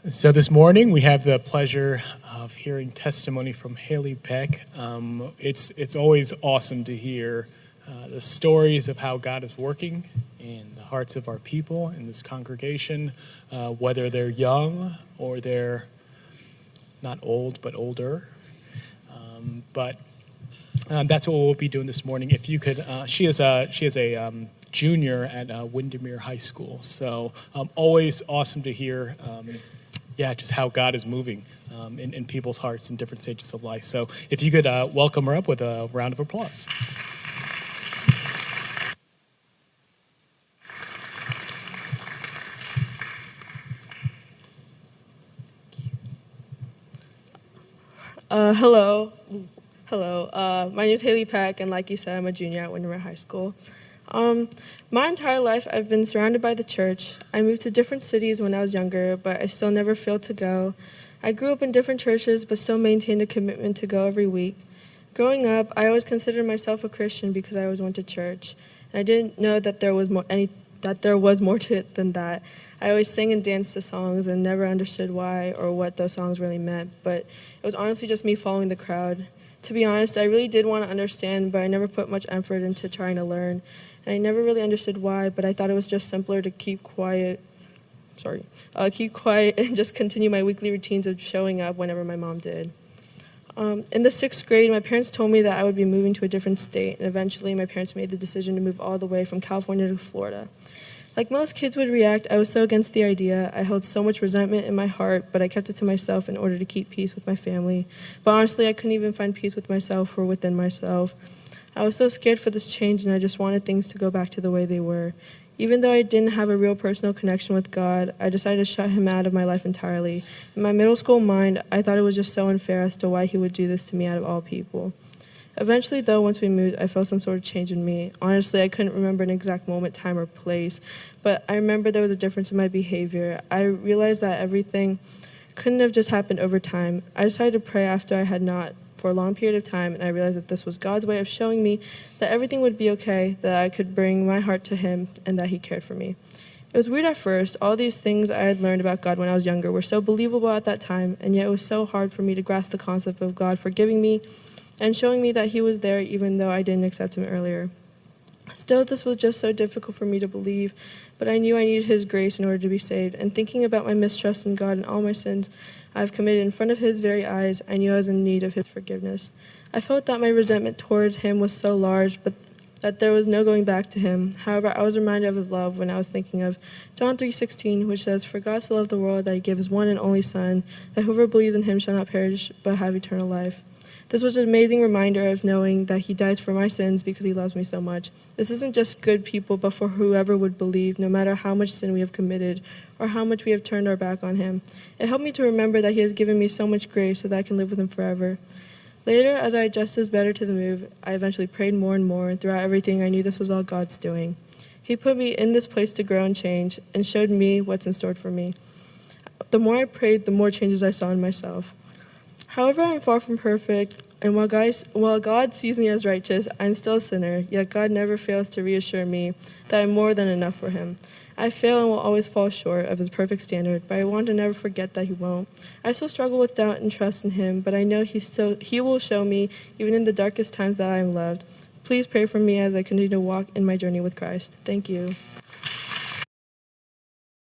So this morning we have the pleasure of hearing testimony from Hailey Paek. It's always awesome to hear the stories of how God is working in the hearts of our people in this congregation, whether they're young or they're not old but older. But that's what we'll be doing this morning. If you could, she is a junior at Windermere High School. So always awesome to hear. Just how God is moving in people's hearts in different stages of life. So if you could welcome her up with a round of applause. Hello. My name is Hailey Paek, and like you said, I'm a junior at Windermere High School. My entire life, I've been surrounded by the church. I moved to different cities when I was younger, but I still never failed to go. I grew up in different churches, but still maintained a commitment to go every week. Growing up, I always considered myself a Christian because I always went to church. And I didn't know that there was more to it than that. I always sang and danced to songs and never understood why or what those songs really meant, but it was honestly just me following the crowd. To be honest, I really did want to understand, but I never put much effort into trying to learn. And I never really understood why, but I thought it was just simpler to keep quiet and just continue my weekly routines of showing up whenever my mom did. In the 6th grade, my parents told me that I would be moving to a different state, and eventually my parents made the decision to move all the way from California to Florida. Like most kids would react, I was so against the idea. I held so much resentment in my heart, but I kept it to myself in order to keep peace with my family. But honestly, I couldn't even find peace with myself or within myself. I was so scared for this change, and I just wanted things to go back to the way they were. Even though I didn't have a real personal connection with God, I decided to shut him out of my life entirely. In my middle school mind, I thought it was just so unfair as to why he would do this to me out of all people. Eventually, though, once we moved, I felt some sort of change in me. Honestly, I couldn't remember an exact moment, time, or place, but I remember there was a difference in my behavior. I realized that everything couldn't have just happened over time. I decided to pray after I had not for a long period of time, and I realized that this was God's way of showing me that everything would be okay, that I could bring my heart to him, and that he cared for me. It was weird at first. All these things I had learned about God when I was younger were so believable at that time, and yet it was so hard for me to grasp the concept of God forgiving me and showing me that he was there even though I didn't accept him earlier. Still, this was just so difficult for me to believe, but I knew I needed his grace in order to be saved, and thinking about my mistrust in God and all my sins I've committed in front of his very eyes, I knew I was in need of his forgiveness. I felt that my resentment toward him was so large, but that there was no going back to him. However, I was reminded of his love when I was thinking of John 3:16, which says, "For God so loved the world that he gave his one and only Son, that whoever believes in him shall not perish but have eternal life." This was an amazing reminder of knowing that he dies for my sins because he loves me so much. This isn't just good people, but for whoever would believe, no matter how much sin we have committed or how much we have turned our back on him. It helped me to remember that he has given me so much grace so that I can live with him forever. Later, as I adjusted better to the move, I eventually prayed more and more, and throughout everything, I knew this was all God's doing. He put me in this place to grow and change, and showed me what's in store for me. The more I prayed, the more changes I saw in myself. However, I'm far from perfect, and while God sees me as righteous, I'm still a sinner, yet God never fails to reassure me that I'm more than enough for him. I fail and will always fall short of his perfect standard, but I want to never forget that he won't. I still struggle with doubt and trust in him, but I know he will show me, even in the darkest times, that I am loved. Please pray for me as I continue to walk in my journey with Christ. Thank you.